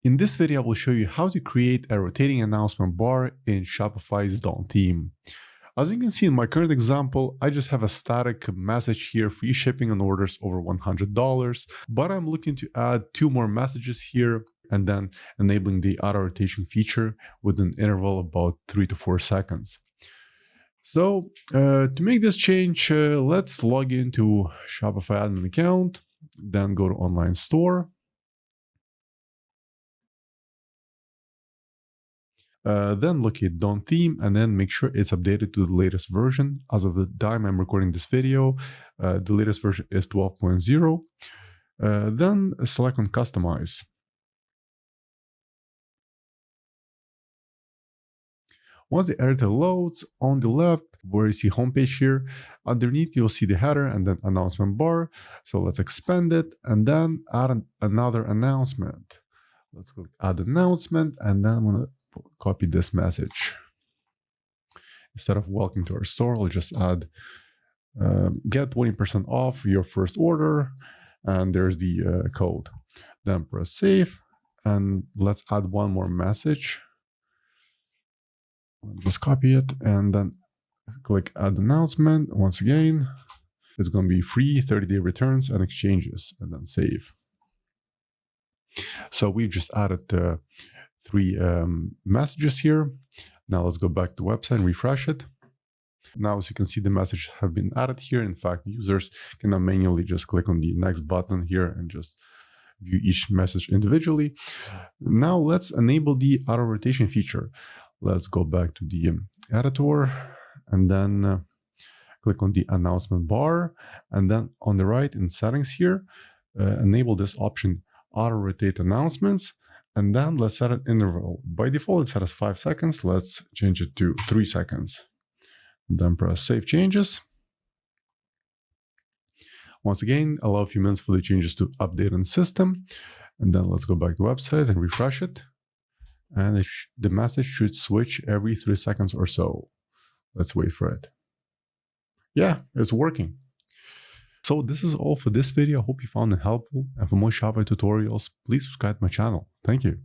In this video, I will show you how to create a rotating announcement bar in Shopify's Dawn theme. As you can see in my current example, I just have a static message here, free shipping on orders over $100, but I'm looking to add 2 more messages here and then enabling the auto rotation feature with an interval of about 3 to 4 seconds. So to make this change, let's log into Shopify admin account, then go to online store. Then locate Dawn theme and then make sure it's updated to the latest version. As of the time I'm recording this video, the latest version is 12.0. Then select on Customize. Once the editor loads, on the left, where you see homepage here, underneath you'll see the header and then announcement bar. So let's expand it and then add another announcement. Let's click add announcement and then I'm going to copy this message. Instead of welcome to our store, I'll just add get 20% off your first order, and there's the code. Then press save and let's add one more message. Just copy it and then click add announcement. Once again, it's going to be free 30-day returns and exchanges, and then save. So we've just added 3 messages here. Now let's go back to the website and refresh it. Now, as you can see, the messages have been added here. In fact, users can now manually just click on the next button here and just view each message individually. Now let's enable the auto rotation feature. Let's go back to the editor and then click on the announcement bar. And then on the right in settings here, enable this option, auto rotate announcements. And then let's set an interval. By default, it's set as 5 seconds. Let's change it to 3 seconds. Then press save changes. Once again, allow a few minutes for the changes to update on system. And then let's go back to the website and refresh it. And the message should switch every 3 seconds or so. Let's wait for it. Yeah, it's working. So this is all for this video. I hope you found it helpful. And for more Shopify tutorials, please subscribe to my channel. Thank you.